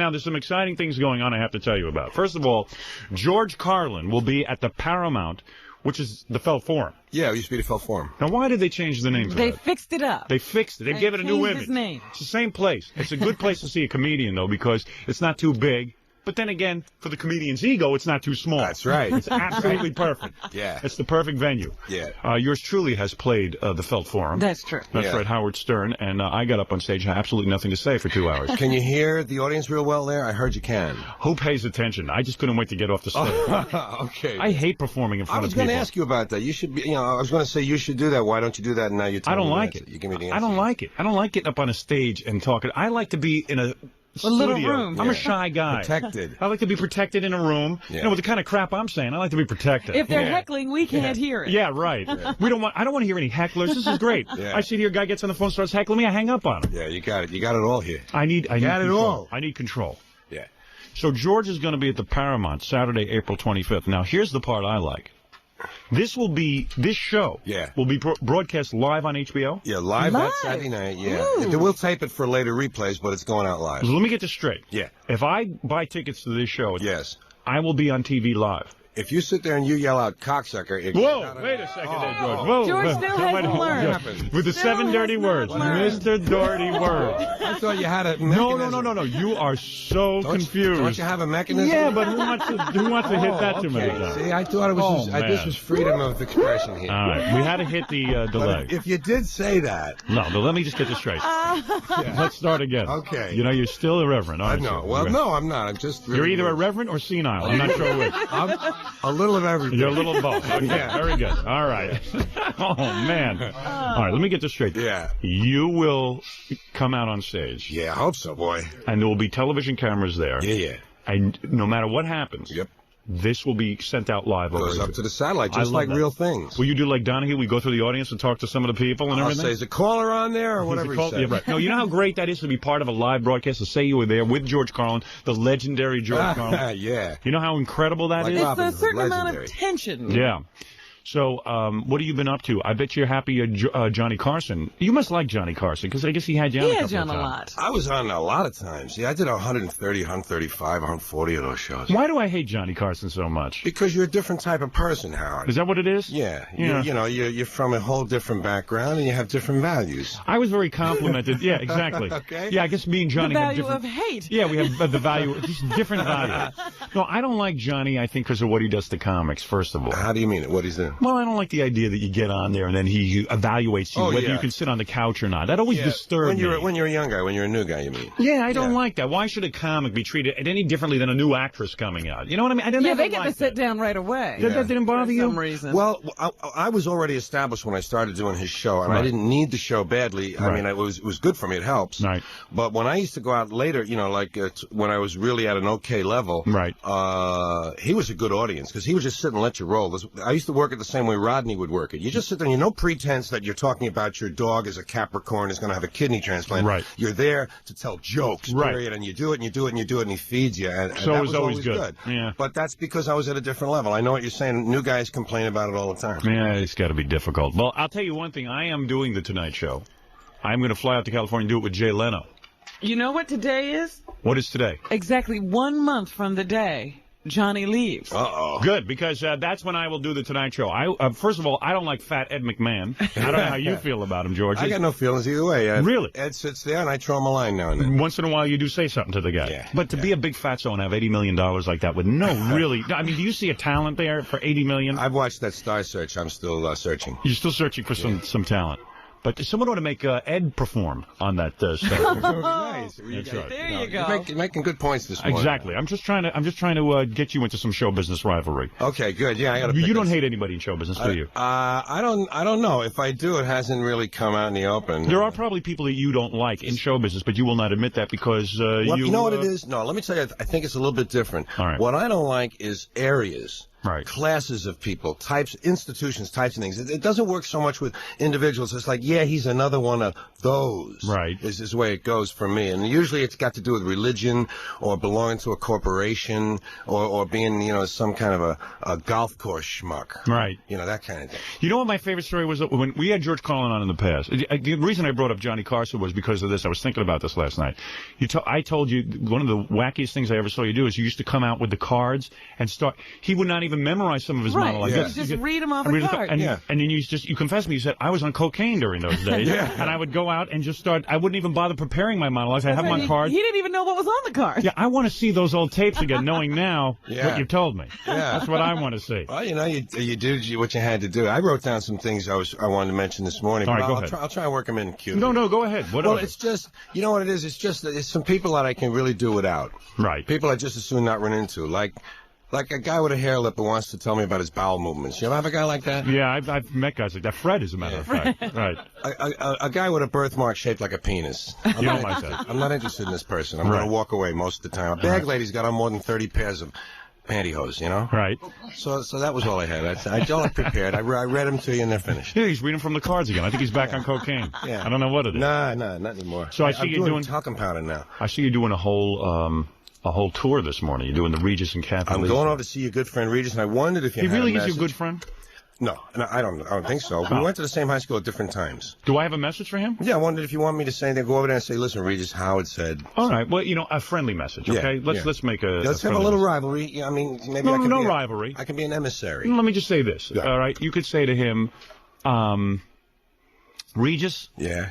Now, there's some exciting things going on I have to tell you about. First of all, George Carlin will be at the Paramount, which is the Felt Forum. Yeah, it used to be the Felt Forum. Now, why did they change the name to They that? fixed it up. They fixed it. They gave it a new image. His name. It's the same place. It's a good place to see a comedian, though, because it's not too big. But then again, for the comedian's ego, it's not too small. That's right. It's absolutely perfect. Yeah. It's the perfect venue. Yeah. Yours truly has played the Felt Forum. That's true. That's right, Howard Stern. And I got up on stage, had absolutely nothing to say for 2 hours. Can you hear the audience real well there? I heard you can. Who pays attention? I just couldn't wait to get off the stage. Okay. I hate performing in front of people. I was going to ask you about that. You should be, I was going to say you should do that. Why don't you do that? And now you're telling me. I don't like it. You give me the answer. I don't like it. I don't like getting up on a stage and talking. I like to be in a little room. I'm a shy guy. Protected. I like to be protected in a room. Yeah. You know, with the kind of crap I'm saying, I like to be protected. If they're heckling, we can't hear it. Yeah, right. I don't want to hear any hecklers. This is great. I sit here, a guy gets on the phone, starts heckling me, I hang up on him. Yeah, you got it. You got it all here. I need it all. I need control. Yeah. So George is going to be at the Paramount Saturday, April 25th. Now, here's the part I like. This show will be broadcast live on HBO? Yeah, live that Saturday night, We'll tape it for later replays, but it's going out live. So let me get this straight. Yeah. If I buy tickets to this show, yes, I will be on TV live. If you sit there and you yell out cocksucker... Whoa, wait a second there, George. Whoa. George still hasn't learned. With the 7 dirty words. Mr. Dirty Words. I thought you had a mechanism. No. You are so confused. Don't you have a mechanism? Yeah, but who wants to hit that too many times? See, I thought it was this was freedom of expression here. All right, we had to hit the delay. If you did say that... No, let me just get this straight. Let's start again. Okay. You know, you're still irreverent, aren't you? Well, no, I'm not. I'm just... You're either irreverent or senile. I'm not sure which. A little of everything. You're a little of both. Okay, very good. All right. Oh, man. All right, let me get this straight. Yeah. You will come out on stage. Yeah, I hope so, boy. And there will be television cameras there. Yeah. And no matter what happens, this will be sent out live. Goes up to the satellite, just like real things. Will you do like Donahue? We go through the audience and talk to some of the people and everything? I'll say, is a caller on there or whatever he says? Yeah, right. No, you know how great that is to be part of a live broadcast, to say you were there with George Carlin, the legendary George Carlin. Yeah. You know how incredible that is? It's a certain amount of tension. Yeah. So, what have you been up to? I bet you're happy Johnny Carson. You must like Johnny Carson, because I guess he had you on a couple of times. a lot. I was on a lot of times. Yeah, I did 130, 135, 140 of those shows. Why do I hate Johnny Carson so much? Because you're a different type of person, Howard. Is that what it is? Yeah. You're from a whole different background, and you have different values. I was very complimented. Yeah, exactly. Okay. Yeah, I guess me and Johnny the have value different... of hate. Yeah, we have the value, just different value. No, I don't like Johnny, I think, because of what he does to comics, first of all. How do you mean it? What he's doing? Well, I don't like the idea that you get on there and then he evaluates you, whether you can sit on the couch or not. That always disturbs me. When you're a young guy, when you're a new guy, you mean? Yeah, I don't like that. Why should a comic be treated any differently than a new actress coming out? You know what I mean? They get to sit down right away. That didn't bother you? For some reason. Well, I was already established when I started doing his show, and I didn't need the show badly. I mean, it was good for me. It helps. Right. But when I used to go out later, when I was really at an okay level, he was a good audience, because he would just sit and let you roll. I used to work it the same way Rodney would work it. You just sit there, and no pretense that you're talking about your dog as a Capricorn is going to have a kidney transplant. Right. You're there to tell jokes, period, and you do it, and you do it, and you do it, and he feeds you. And so that was always good. Yeah. But that's because I was at a different level. I know what you're saying. New guys complain about it all the time. Yeah, it's got to be difficult. Well, I'll tell you one thing. I am doing the Tonight Show. I'm going to fly out to California and do it with Jay Leno. You know what today is? What is today? Exactly 1 month from the day Johnny leaves. Uh-oh. Good, because that's when I will do the Tonight Show. First of all, I don't like fat Ed McMahon. I don't know how you feel about him, George. I got no feelings either way. Really? Ed sits there, and I throw him a line now and then. Once in a while, you do say something to the guy. Yeah. But to be a big fatso and have $80 million like that with no really... I mean, do you see a talent there for $80 million? I've watched that Star Search. I'm still searching. You're still searching for some talent. But someone ought to make Ed perform on that stuff. Nice. That's right. There you go. You're making good points this morning. Exactly. I'm just trying to get you into some show business rivalry. Okay, good. Yeah, I got to. You don't hate anybody in show business, do you? I don't know. If I do, it hasn't really come out in the open. There are probably people that you don't like in show business, but you will not admit that because you know what it is? No, let me tell you. I think it's a little bit different. All right. What I don't like is areas classes of people, types, institutions, types of things. It doesn't work so much with individuals. It's like, yeah, he's another one of those. Right. Is the way it goes for me. And usually it's got to do with religion or belonging to a corporation or being, you know, some kind of a golf course schmuck. Right. You know, that kind of thing. You know what my favorite story was? When we had George Carlin on in the past. The reason I brought up Johnny Carson was because of this. I was thinking about this last night. I told you one of the wackiest things I ever saw you do is you used to come out with the cards and start. He would not even memorize some of his monologues. Yeah. Just read them off the card. And then you confessed to me. You said, I was on cocaine during those days. And I would go out and just start. I wouldn't even bother preparing my monologues. I have them on cards. He didn't even know what was on the card. Yeah, I want to see those old tapes again, knowing now what you told me. Yeah. That's what I want to see. Well, you know, you did what you had to do. I wrote down some things I wanted to mention this morning. All right, go ahead. I'll try and work them in cute. No, go ahead. Whatever. Well, it's just, you know what it is? It's just it's some people that I can really do without. Right. People I just as soon not run into. Like a guy with a hair lip who wants to tell me about his bowel movements. You ever have a guy like that? Yeah, I've met guys like that. Fred, as a matter of fact. Right. A guy with a birthmark shaped like a penis. You don't like that. I'm not interested in this person. I'm going to walk away most of the time. A bag lady's got on more than 30 pairs of pantyhose, you know? Right. So that was all I had. I all prepared. I read them to you and they're finished. Yeah, he's reading from the cards again. I think he's back on cocaine. Yeah. I don't know what it is. Nah, not anymore. So I see you doing talcum powder now. I see you doing a whole tour this morning. You're doing the Regis and Kathy Lee. I'm going over to see your good friend Regis, and I wondered if you had a really message. is your good friend? No, I don't think so. We went to the same high school at different times. Do I have a message for him? Yeah, I wondered if you want me to say anything. Go over there and say, listen, Regis, Howard said. All right. Well, you know, a friendly message, okay? Let's make a. Let's have a little rivalry. Yeah, I mean, maybe no rivalry. I can be an emissary. Let me just say this. Yeah. All right, you could say to him, Regis. Yeah.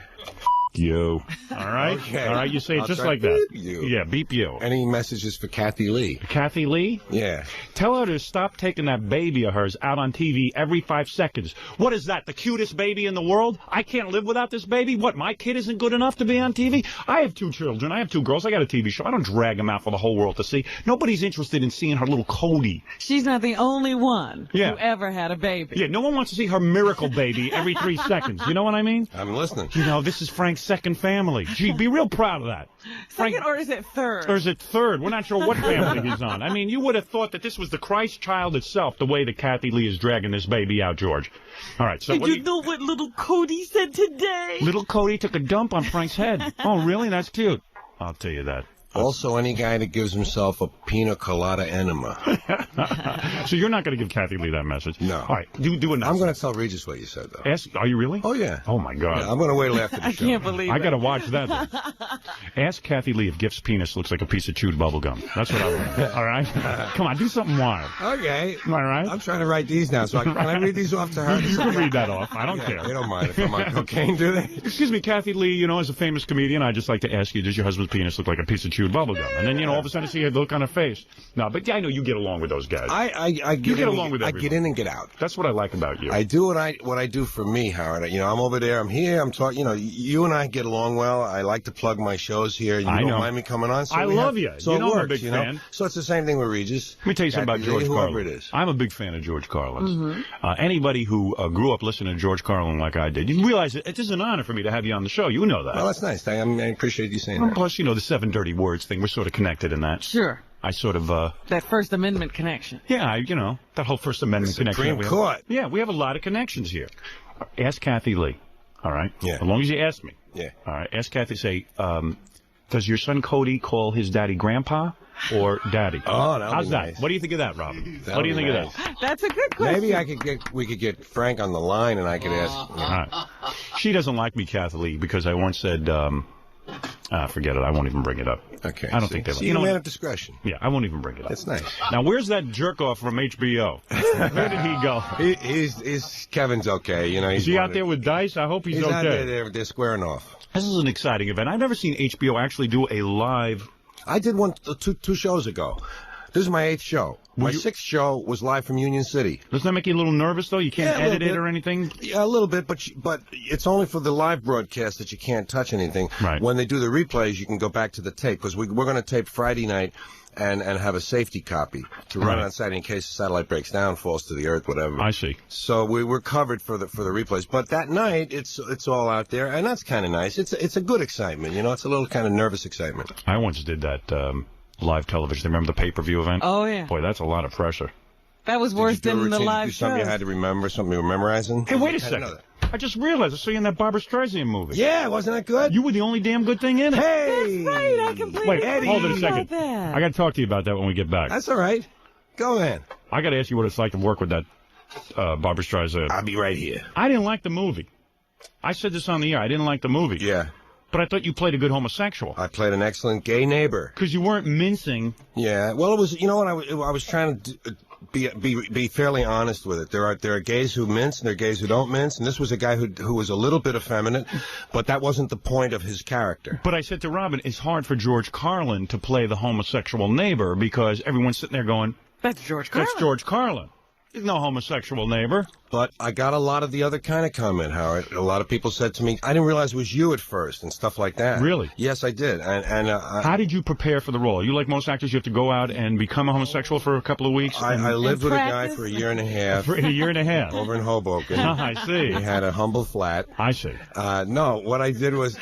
You. All right? Okay. All right, you say it just like that. Beep you. Yeah, beep you. Any messages for Kathy Lee? Kathy Lee? Yeah. Tell her to stop taking that baby of hers out on TV every 5 seconds. What is that, the cutest baby in the world? I can't live without this baby? What, my kid isn't good enough to be on TV? I have 2 children. I have 2 girls. I got a TV show. I don't drag them out for the whole world to see. Nobody's interested in seeing her little Cody. She's not the only one who ever had a baby. Yeah, no one wants to see her miracle baby every 3 seconds. You know what I mean? I'm listening. You know, this is Frank's second family. Gee, be real proud of that. Second, or is it third? Or is it third? We're not sure what family he's on. I mean, you would have thought that this was the Christ child itself, the way that Kathy Lee is dragging this baby out, George. All right, so Did you know what little Cody said today? Little Cody took a dump on Frank's head. Oh, really? That's cute. I'll tell you that. Also, any guy that gives himself a pina colada enema. So you're not going to give Kathy Lee that message? No. All right, do enough. I'm going to tell Regis what you said, though. Are you really? Oh, yeah. Oh, my God. Yeah, I'm going to wait till after the show. I can't believe it. I got to watch that. Ask Kathy Lee if Gift's penis looks like a piece of chewed bubble gum. That's what I want. All right? Come on, do something wild. Okay. All right? I'm trying to write these down, so can I read these off to her? You can read that off. I don't care. They don't mind if I'm on cocaine, do they? Excuse me, Kathy Lee, you know, as a famous comedian, I'd just like to ask you, does your husband's penis look like a piece of chewed bubble gum? And then, you know, all of a sudden I see a look on her face. No, but yeah, I know you get along with those guys. I get along with everyone. I get in and get out. That's what I like about you. I do what I do for me, Howard. You know, I'm over there, I'm here, I'm talking. You know, you and I get along well. I like to plug my shows here. You don't mind me coming on. So I love you. So you know, it works, I'm a big fan. So it's the same thing with Regis. Let me tell you something about George Carlin. Whoever it is. I'm a big fan of George Carlin's. Anybody who grew up listening to George Carlin like I did, you realize it is an honor for me to have you on the show. You know that. Well, that's nice. I appreciate you saying that. Plus, you know, the 7 dirty words thing. We're sort of connected in that. Sure. I sort of, that First Amendment connection. Yeah, you know, that whole First Amendment connection. Supreme Court. Yeah, we have a lot of connections here. Ask Kathy Lee, all right? Yeah. As long as you ask me. Yeah. All right, ask Kathy, say, does your son Cody call his daddy grandpa or daddy? Oh, how's that? Nice. What do you think of that, Robin? What do you think of that? That's a good question. Maybe we could get Frank on the line and I could ask. All right. She doesn't like me, Kathy Lee, because I once said, forget it. I won't even bring it up. Okay. I don't think that. You know, man of discretion. Yeah, I won't even bring it up. That's nice. Now, where's that jerk off from HBO? Where did he go? He's Kevin's okay. You know, is he out there with Dice? I hope he's okay. Out there. They're squaring off. This is an exciting event. I've never seen HBO actually do a live. I did one two shows ago. This is my 8th show. My 6th show was live from Union City. Doesn't that make you a little nervous, though? You can't edit it or anything? Yeah, a little bit, but it's only for the live broadcast that you can't touch anything. Right. When they do the replays, you can go back to the tape, because we're going to tape Friday night and have a safety copy to run on Saturday in case the satellite breaks down, falls to the earth, whatever. I see. So we're covered for the replays. But that night, it's all out there, and that's kind of nice. It's a good excitement, you know. It's a little kind of nervous excitement. I once did that live television. Remember the pay-per-view event? Oh, yeah. Boy, that's a lot of pressure. That was worse than the live show. Something you had to remember, something you were memorizing? Hey, wait a second. I just realized I saw you in that Barbra Streisand movie. Yeah, wasn't that good? You were the only damn good thing in it. Hey! That's right, I completely Wait, hold it a second. That. I got to talk to you about that when we get back. That's all right. Go, man. I got to ask you what it's like to work with that Barbra Streisand. I'll be right here. I didn't like the movie. I said this on the air. I didn't like the movie. Yeah. But I thought you played a good homosexual. I played an excellent gay neighbor. Because you weren't mincing. Yeah. Well, it was. You know what? I was trying to be fairly honest with it. There are gays who mince and there are gays who don't mince, and this was a guy who was a little bit effeminate, but that wasn't the point of his character. But I said to Robin, it's hard for George Carlin to play the homosexual neighbor because everyone's sitting there going, That's George Carlin. That's George Carlin. He's no homosexual neighbor. But I got a lot of the other kind of comment, Howard. A lot of people said to me, I didn't realize it was you at first and stuff like that. Really? Yes, I did. How did you prepare for the role? You like most actors, you have to go out and become a homosexual for a couple of weeks? I lived with a guy for a year and a half. For a year and a half? Over in Hoboken. I see. He had a humble flat. I see. No, what I did was,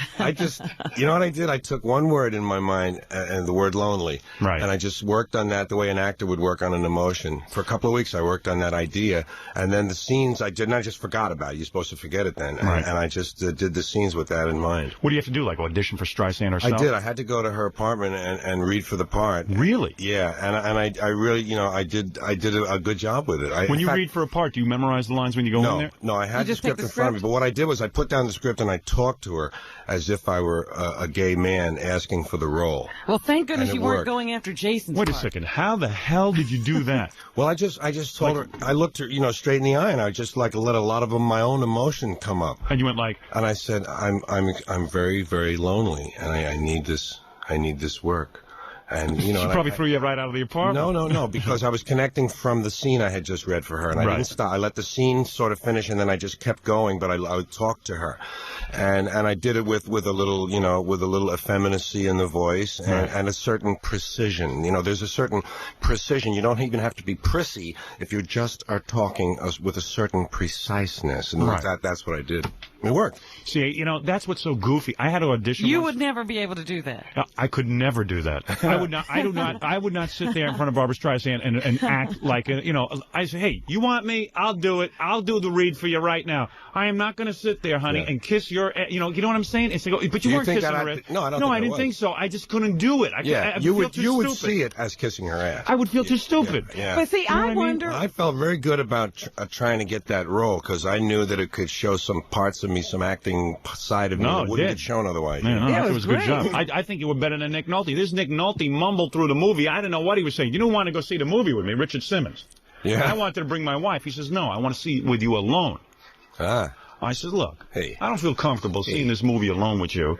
you know what I did? I took one word in my mind, and the word lonely. Right. And I just worked on that the way an actor would work on an emotion. For a couple of weeks, I worked on that idea. And then the scenes, I just forgot about it. You're supposed to forget it then. Right. And I just did the scenes with that in mind. What do you have to do, like audition for Streisand herself? I did. I had to go to her apartment and read for the part. Really? Yeah. And I really, I did a good job with it. When you read for a part, do you memorize the lines when you go in there? No, I had the script in front of me. But what I did was I put down the script and I talked to her as if I were a gay man asking for the role. Well, thank goodness you weren't going after Jason's Wait part. a second. How the hell did you do that? Well, I just told her, I looked her, straight in the eye, and I just let a lot of my own emotion come up. And you went like? And I said, I'm very, very lonely, and I need this work. And she probably threw you right out of the apartment. No, because I was connecting from the scene I had just read for her, and I didn't stop. I let the scene sort of finish, and then I just kept going. But I would talk to her, and I did it with a little, with a little effeminacy in the voice and a certain precision. There's a certain precision. You don't even have to be prissy if you just are talking with a certain preciseness, and that's what I did. It worked. See, that's what's so goofy. I had to audition. You would never be able to do that. I could never do that. I would not sit there in front of Barbra Streisand and act like I say, hey, you want me? I'll do it. I'll do the read for you right now. I am not going to sit there, honey, and kiss your, you know what I'm saying? It's like, but you weren't kissing her ass. No, I didn't think so. I just couldn't do it. You would see it as kissing her ass. I would feel too stupid. Yeah. But see, I wonder. I felt very good about trying to get that role because I knew that it could show some parts of me, some acting side of me that wouldn't get shown otherwise. It was a good job. I think you were better than Nick Nolte. This Nick Nolte mumbled through the movie. I didn't know what he was saying. You don't want to go see the movie with me, Richard Simmons. Yeah. I wanted to bring my wife. He says, no, I want to see it with you alone. I said, look, I don't feel comfortable seeing this movie alone with you.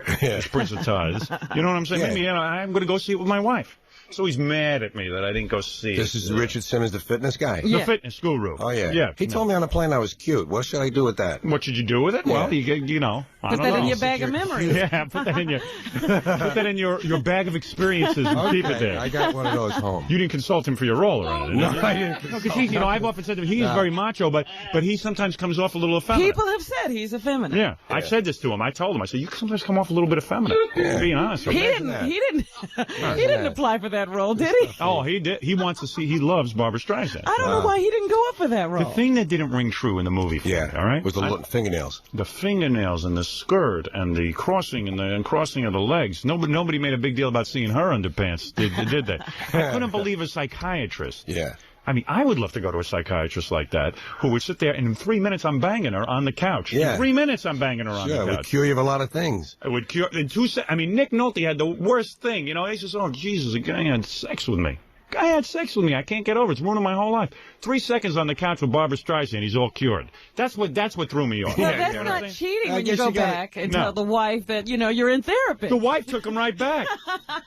Prince of Tides. You know what I'm saying? Maybe I'm going to go see it with my wife. So he's mad at me that I didn't go see it. This is Richard Simmons, the fitness guy? The fitness guru. Oh, yeah. He told me on the plane I was cute. What should I do with that? What should you do with it? Well, you know, I don't know. Put that in your bag of memories. Yeah, put that in your bag of experiences and keep it there. I got one of those home. You didn't consult him for your role or anything? No, I didn't. Because I've often said to him, he is very macho, but he sometimes comes off a little effeminate. People have said he's effeminate. Yeah, I said this to him. I told him, I said, you sometimes come off a little bit effeminate. Being honest. He didn't apply for that role, did he? Oh, he did. He wants to see. He loves Barbra Streisand. I don't know why he didn't go up for that role. The thing that didn't ring true in the movie, for me, all right, was the fingernails. The fingernails and the skirt and the crossing and crossing of the legs. Nobody made a big deal about seeing her underpants, did they? I couldn't believe a psychiatrist. Yeah. I mean, I would love to go to a psychiatrist like that who would sit there and in 3 minutes I'm banging her on the couch. Yeah. In 3 minutes I'm banging her on the couch. It would cure you of a lot of things. It would cure in 2 seconds. I mean, Nick Nolte had the worst thing. You know, he says, oh, Jesus, a guy had sex with me. Guy had sex with me. I can't get over it. It's ruining my whole life. 3 seconds on the couch with Barbra Streisand. He's all cured. That's what threw me off. Well, that's not cheating when you go back and tell the wife that, you're in therapy. The wife took him right back.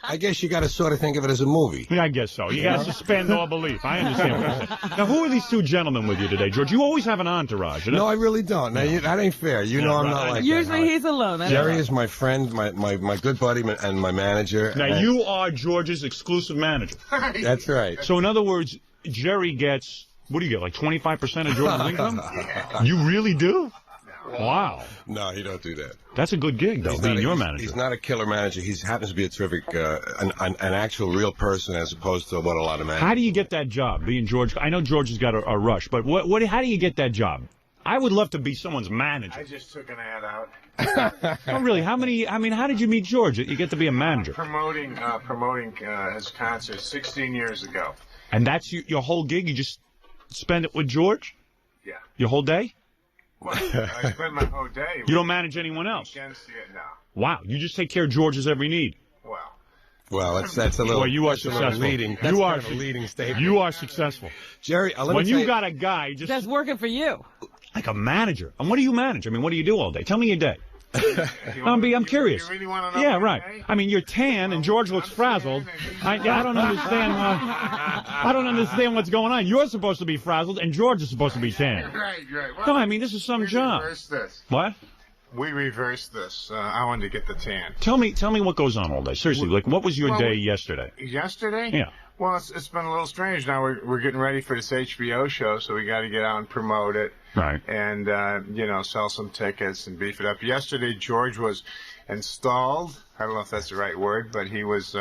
I guess you got to sort of think of it as a movie. Yeah, I guess so. You got to suspend all belief. I understand what you're saying. Now, who are these 2 gentlemen with you today, George? You always have an entourage. No, I really don't. Now, that ain't fair. I'm not like Usually he's alone. Jerry is my friend, my good buddy, and my manager. Now, you are George's exclusive manager. That's right. So, in other words, Jerry gets, what do you get, like 25% of George's income? You really do? Wow. No, he don't do that. That's a good gig, though, being your manager. He's not a killer manager. He happens to be a terrific, an actual real person as opposed to what a lot of managers. How do you get that job, being George? I know George has got a rush, but how do you get that job? I would love to be someone's manager. I just took an ad out. Oh, really? How did you meet George? You get to be a manager. Promoting his concert 16 years ago. And that's your whole gig? You just spend it with George? Yeah. Your whole day? Well, I spend my whole day. You don't manage anyone else? No. Wow. You just take care of George's every need. Well, that's a little. Well, you are successful. Leading. That's kind of a leading statement. You are successful, Jerry. When you got a guy that's working for you, like a manager. And what do you manage? I mean, what do you do all day? Tell me your day. I'm curious. You really want to know? Yeah, right. I mean, you're tan and George looks frazzled. I don't understand. I don't understand what's going on. You're supposed to be frazzled and George is supposed to be tan. Right. Well, no, I mean, this is some job. Reverse this. What? We reversed this. I wanted to get the tan. Tell me what goes on all day. Seriously, like what was your day yesterday? Yesterday? Yeah. Well, it's been a little strange. Now we're getting ready for this HBO show, so we got to get out and promote it. Right. And sell some tickets and beef it up. Yesterday, George was installed. I don't know if that's the right word, but he was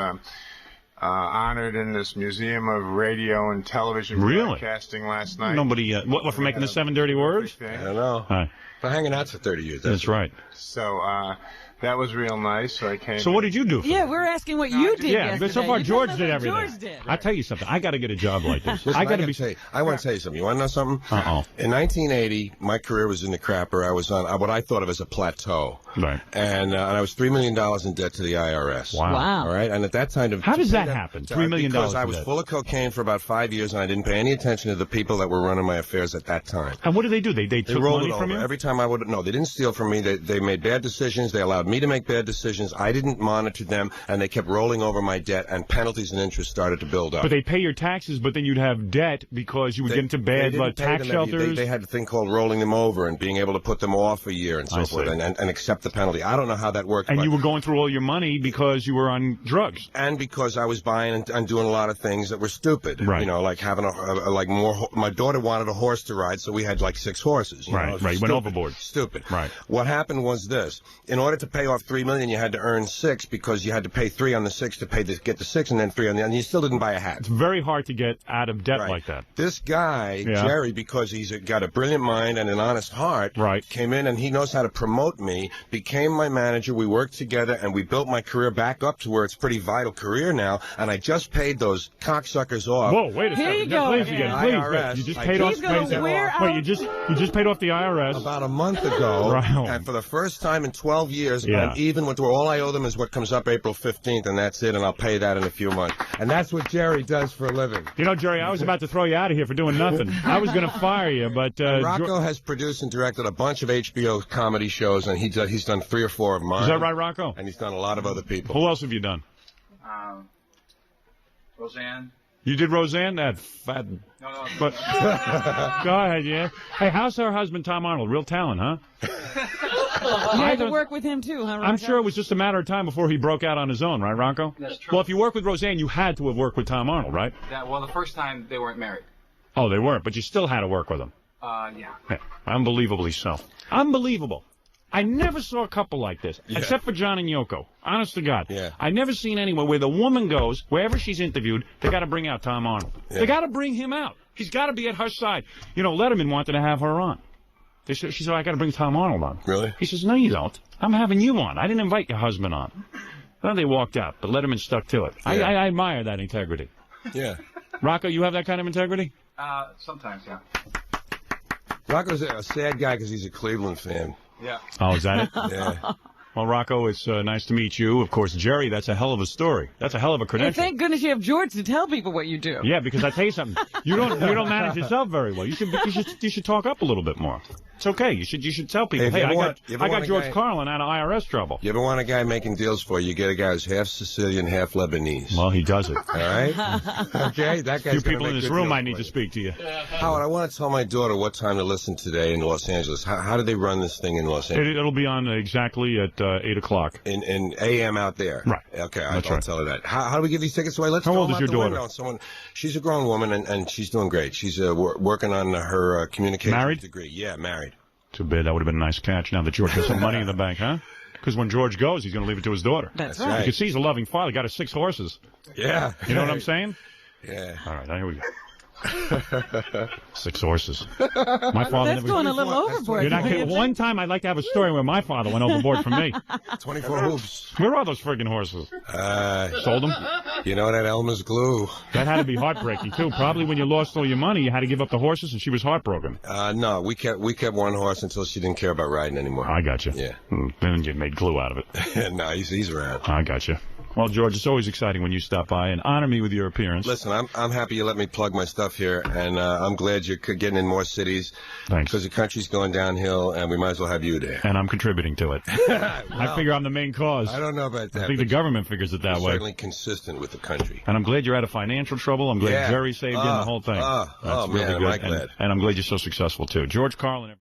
honored in this Museum of Radio and Television Broadcasting last night. Nobody. What for making the 7 dirty words? I don't know. Right. For hanging out for 30 years. That's right. So that was real nice. So I came. So what did you do? Yeah, we're asking what you did. Yeah, but so far George did everything. George did. I tell you something. I got to get a job like this. Listen, I want to tell you something. You want to know something? Uh-oh. In 1980, my career was in the crapper. I was on what I thought of as a plateau. Right. And I was $3 million in debt to the IRS. Wow. All right. And at that time, how does that happen? $3 million. Because I was full of cocaine for about 5 years, and I didn't pay any attention to the people that were running my affairs at that time. And what did they do? They took rolled money it from over. you? Every time I would. No, they didn't steal from me. They made bad decisions. They allowed me to make bad decisions. I didn't monitor them, and they kept rolling over my debt, and penalties and interest started to build up. But they pay your taxes, but then you'd have debt because you would get into bad tax shelters. They had a thing called rolling them over and being able to put them off a year and so forth, and accept the penalty. I don't know how that worked. And you were going through all your money because you were on drugs. And because I was buying and doing a lot of things that were stupid. Right. You know, like having more. My daughter wanted a horse to ride, so we had like 6 horses. You know? Right. Went overboard. Stupid. Right. What happened was this: in order to pay off $3 million, you had to earn 6 because you had to pay 3 on the 6 to get the 6, and then 3 on the, and you still didn't buy a hat. It's very hard to get out of debt like that. This guy, Jerry, because he's got a brilliant mind and an honest heart, came in and he knows how to promote me, became my manager. We worked together and we built my career back up to where it's a pretty vital career now. And I just paid those cocksuckers off. Whoa, wait a second. Here you go. Please again. Please. You just paid off. Wait, you just paid off the IRS about a month ago. Right. And for the first time in 12 years, I'm even with all I owe them is what comes up April 15th, and that's it. And I'll pay that in a few months. And that's what Jerry does for a living. You know, Jerry, I was about to throw you out of here for doing nothing. I was going to fire you, but Rocco has produced and directed a bunch of HBO comedy shows, and he's done 3 or 4 of mine. Is that right, Rocco? And he's done a lot of other people. Who else have you done? Roseanne. You did Roseanne? That fat. No. But go ahead, yeah. Hey, how's her husband, Tom Arnold? Real talent, huh? You had to work with him too, huh, Rocco? I'm sure it was just a matter of time before he broke out on his own, right, Rocco? That's true. Well, if you work with Roseanne, you had to have worked with Tom Arnold, right? Well, the first time they weren't married. Oh, they weren't, but you still had to work with him. Yeah. Unbelievably so. Unbelievable. I never saw a couple like this, except for John and Yoko. Honest to God. Yeah. I never seen anywhere where the woman goes, wherever she's interviewed, they got to bring out Tom Arnold. Yeah. They got to bring him out. He's got to be at her side. You know, Letterman wanted to have her on. She said, I got to bring Tom Arnold on. Really? He says, no, you don't. I'm having you on. I didn't invite your husband on. Then they walked out, but Letterman stuck to it. Yeah. I admire that integrity. Yeah. Rocco, you have that kind of integrity? Sometimes, yeah. Rocco's a sad guy because he's a Cleveland fan. Yeah. Oh, is that it? Yeah. Well, Rocco, it's nice to meet you. Of course, Jerry, that's a hell of a story. That's a hell of a credential. Thank goodness you have George to tell people what you do. Yeah, because I tell you something, you don't manage yourself very well. You should talk up a little bit more. It's okay. You should tell people, hey, I got George Carlin out of IRS trouble. You ever want a guy making deals for you? You get a guy who's half Sicilian, half Lebanese. Well, he does it. All right. Okay, that guy's. A few people in this room might need to speak to you. Howard, I want to tell my daughter what time to listen today in Los Angeles. How do they run this thing in Los Angeles? It'll be on exactly at 8 o'clock. In AM out there. Right. Okay, I'll tell her that. How do we give these tickets away? Let's How throw old them is out your the daughter? window. She's a grown woman, and she's doing great. She's working on her communications degree. Yeah, married. Too bad. That would have been a nice catch now that George has some money in the bank, huh? Because when George goes, he's going to leave it to his daughter. That's right. You can see he's a loving father. Got his 6 horses. Yeah. You know what I'm saying? Yeah. All right, here we go. 6 horses. My father That's going a little overboard. You're not kidding. One time I'd like to have a story where my father went overboard for me. 24 hoops. Where are those friggin' horses? Sold them? You know that Elmer's glue. That had to be heartbreaking, too. Probably when you lost all your money, you had to give up the horses, and she was heartbroken. No, we kept one horse until she didn't care about riding anymore. I got you. Yeah. Then you made glue out of it. No, he's around. I got you. Well, George, it's always exciting when you stop by and honor me with your appearance. Listen, I'm happy you let me plug my stuff here, and I'm glad you're getting in more cities. Thanks. Because the country's going downhill, and we might as well have you there. And I'm contributing to it. I figure I'm the main cause. I don't know about that. I think the government figures it that way. Certainly consistent with the country. And I'm glad you're out of financial trouble. I'm glad Jerry saved you in the whole thing. Man, really good. I'm glad. And I'm glad you're so successful, too. George Carlin.